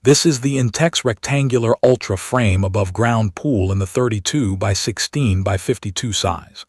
This is the Intex rectangular ultra frame above ground pool in the 32 by 16 by 52 size.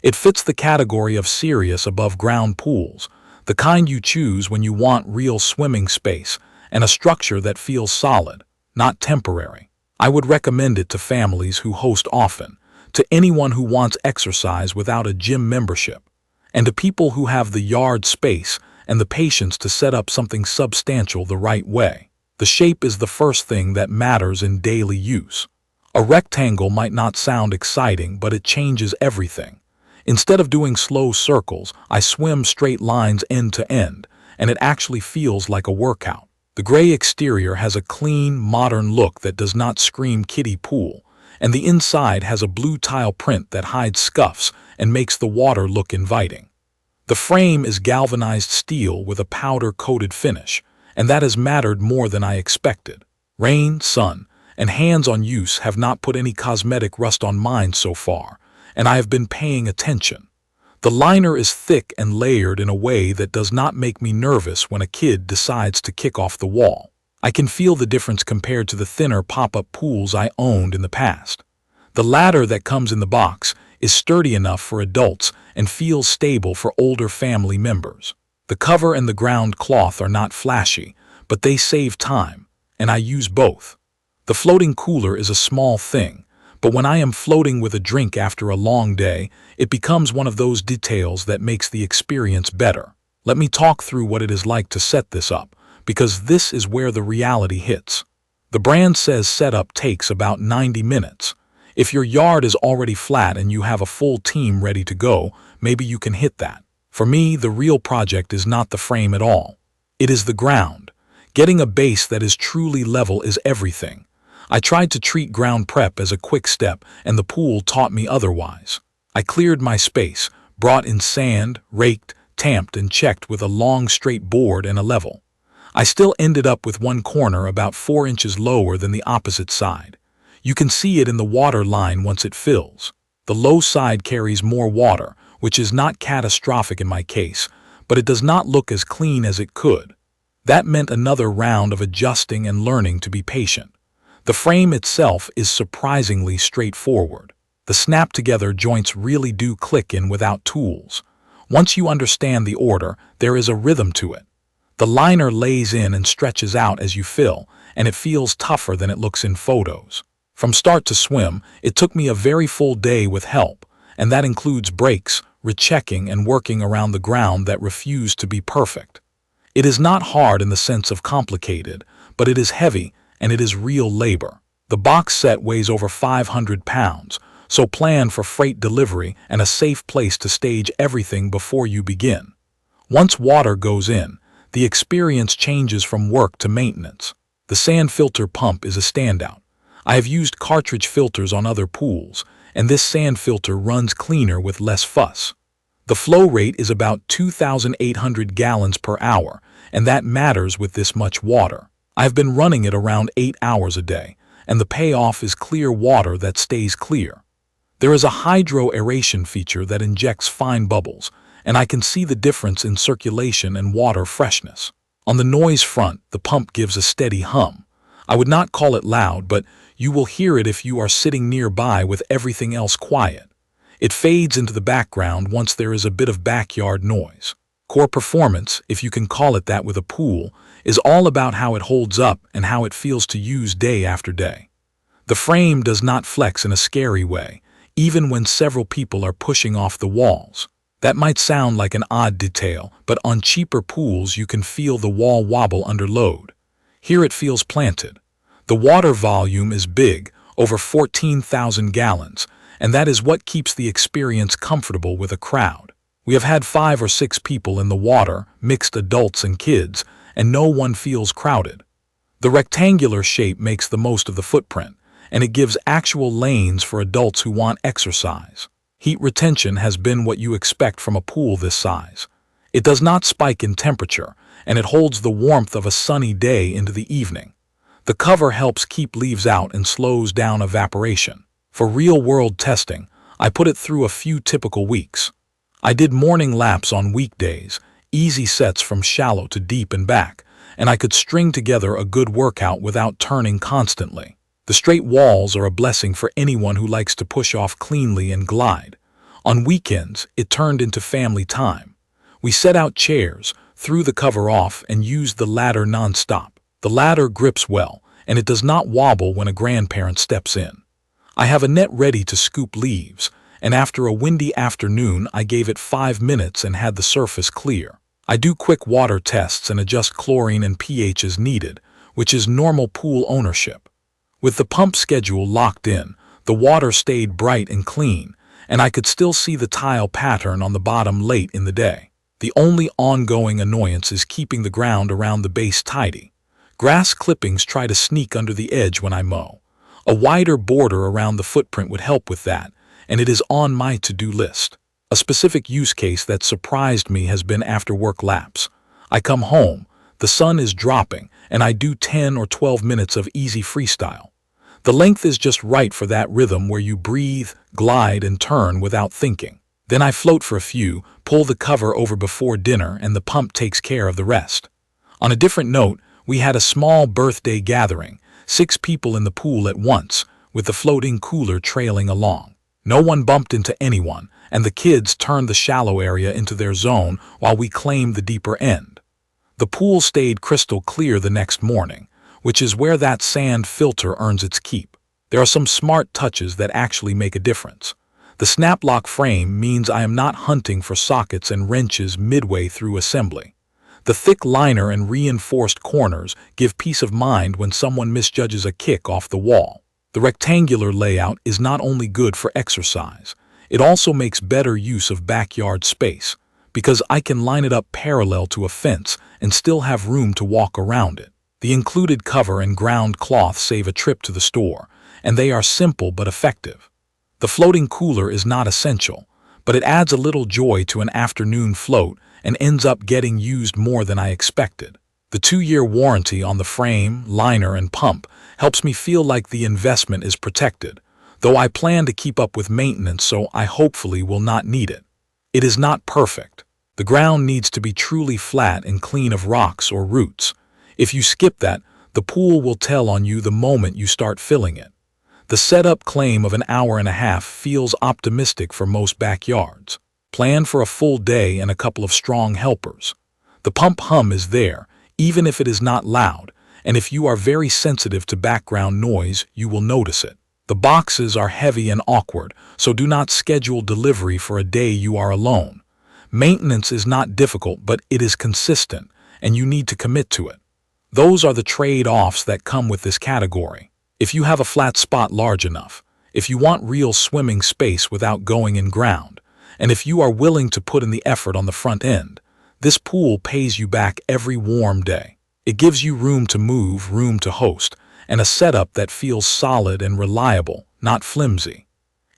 It fits the category of serious above ground pools, the kind you choose when you want real swimming space and a structure that feels solid, not temporary. I would recommend it to families who host often, to anyone who wants exercise without a gym membership, and to people who have the yard space and the patience to set up something substantial the right way. The shape is the first thing that matters in daily use. A rectangle might not sound exciting, but it changes everything. Instead of doing slow circles, I swim straight lines end to end, and it actually feels like a workout. The gray exterior has a clean, modern look that does not scream kiddie pool, and the inside has a blue tile print that hides scuffs and makes the water look inviting. The frame is galvanized steel with a powder-coated finish, and that has mattered more than I expected. Rain, sun, and hands-on use have not put any cosmetic rust on mine so far, and I have been paying attention. The liner is thick and layered in a way that does not make me nervous when a kid decides to kick off the wall. I can feel the difference compared to the thinner pop-up pools I owned in the past. The ladder that comes in the box is sturdy enough for adults and feels stable for older family members. The cover and the ground cloth are not flashy, but they save time, and I use both. The floating cooler is a small thing, but when I am floating with a drink after a long day, it becomes one of those details that makes the experience better. Let me talk through what it is like to set this up, because this is where the reality hits. The brand says setup takes about 90 minutes. If your yard is already flat and you have a full team ready to go, maybe you can hit that. For me, the real project is not the frame at all. It is the ground. Getting a base that is truly level is everything. I tried to treat ground prep as a quick step, and the pool taught me otherwise. I cleared my space, brought in sand, raked, tamped, and checked with a long straight board and a level. I still ended up with one corner about 4 inches lower than the opposite side. You can see it in the water line once it fills. The low side carries more water, which is not catastrophic in my case, but it does not look as clean as it could. That meant another round of adjusting and learning to be patient. The frame itself is surprisingly straightforward. The snap-together joints really do click in without tools. Once you understand the order, there is a rhythm to it. The liner lays in and stretches out as you fill, and it feels tougher than it looks in photos. From start to swim, it took me a very full day with help, and that includes breaks, rechecking, and working around the ground that refused to be perfect. It is not hard in the sense of complicated, but it is heavy, and it is real labor. The box set weighs over 500 pounds, so plan for freight delivery and a safe place to stage everything before you begin. Once water goes in, the experience changes from work to maintenance. The sand filter pump is a standout. I have used cartridge filters on other pools, and this sand filter runs cleaner with less fuss. The flow rate is about 2,800 gallons per hour, and that matters with this much water. I've been running it around 8 hours a day, and the payoff is clear water that stays clear. There is a hydro aeration feature that injects fine bubbles, and I can see the difference in circulation and water freshness. On the noise front, the pump gives a steady hum. I would not call it loud, but you will hear it if you are sitting nearby with everything else quiet. It fades into the background once there is a bit of backyard noise. Core performance, if you can call it that with a pool, is all about how it holds up and how it feels to use day after day. The frame does not flex in a scary way, even when several people are pushing off the walls. That might sound like an odd detail, but on cheaper pools you can feel the wall wobble under load. Here it feels planted. The water volume is big, over 14,000 gallons, and that is what keeps the experience comfortable with a crowd. We have had 5 or 6 people in the water, mixed adults and kids, and no one feels crowded. The rectangular shape makes the most of the footprint, and it gives actual lanes for adults who want exercise. Heat retention has been what you expect from a pool this size. It does not spike in temperature, and it holds the warmth of a sunny day into the evening. The cover helps keep leaves out and slows down evaporation. For real-world testing, I put it through a few typical weeks. I did morning laps on weekdays, easy sets from shallow to deep and back, and I could string together a good workout without turning constantly. The straight walls are a blessing for anyone who likes to push off cleanly and glide. On weekends, it turned into family time. We set out chairs, threw the cover off, and used the ladder non-stop. The ladder grips well, and it does not wobble when a grandparent steps in. I have a net ready to scoop leaves, and after a windy afternoon I gave it 5 minutes and had the surface clear. I do quick water tests and adjust chlorine and pH as needed, which is normal pool ownership. With the pump schedule locked in, the water stayed bright and clean, and I could still see the tile pattern on the bottom late in the day. The only ongoing annoyance is keeping the ground around the base tidy. Grass clippings try to sneak under the edge when I mow. A wider border around the footprint would help with that, and it is on my to-do list. A specific use case that surprised me has been after-work laps. I come home, the sun is dropping, and I do 10 or 12 minutes of easy freestyle. The length is just right for that rhythm where you breathe, glide, and turn without thinking. Then I float for a few, pull the cover over before dinner, and the pump takes care of the rest. On a different note, we had a small birthday gathering, 6 people in the pool at once, with the floating cooler trailing along. No one bumped into anyone, and the kids turned the shallow area into their zone while we claimed the deeper end. The pool stayed crystal clear the next morning, which is where that sand filter earns its keep. There are some smart touches that actually make a difference. The snap lock frame means I am not hunting for sockets and wrenches midway through assembly. The thick liner and reinforced corners give peace of mind when someone misjudges a kick off the wall. The rectangular layout is not only good for exercise, it also makes better use of backyard space, because I can line it up parallel to a fence and still have room to walk around it. The included cover and ground cloth save a trip to the store, and they are simple but effective. The floating cooler is not essential, but it adds a little joy to an afternoon float and ends up getting used more than I expected. The 2-year warranty on the frame, liner, and pump helps me feel like the investment is protected, though I plan to keep up with maintenance, so I hopefully will not need it. It is not perfect. The ground needs to be truly flat and clean of rocks or roots. If you skip that, the pool will tell on you the moment you start filling it. The setup claim of an hour and a half feels optimistic for most backyards. Plan for a full day and a couple of strong helpers. The pump hum is there, even if it is not loud, and if you are very sensitive to background noise, you will notice it. The boxes are heavy and awkward, so do not schedule delivery for a day you are alone. Maintenance is not difficult, but it is consistent, and you need to commit to it. Those are the trade-offs that come with this category. If you have a flat spot large enough, if you want real swimming space without going in ground, and if you are willing to put in the effort on the front end, this pool pays you back every warm day. It gives you room to move, room to host, and a setup that feels solid and reliable, not flimsy.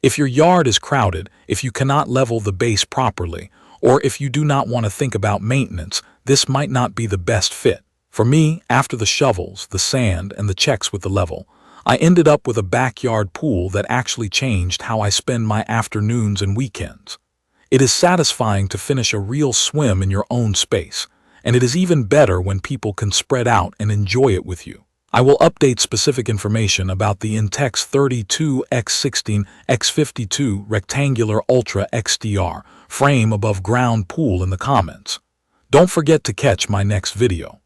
If your yard is crowded, if you cannot level the base properly, or if you do not want to think about maintenance, this might not be the best fit. For me, after the shovels, the sand, and the checks with the level, I ended up with a backyard pool that actually changed how I spend my afternoons and weekends. It is satisfying to finish a real swim in your own space, and it is even better when people can spread out and enjoy it with you. I will update specific information about the Intex 32'x16'x52 rectangular Ultra XTR frame above ground pool in the comments. Don't forget to catch my next video.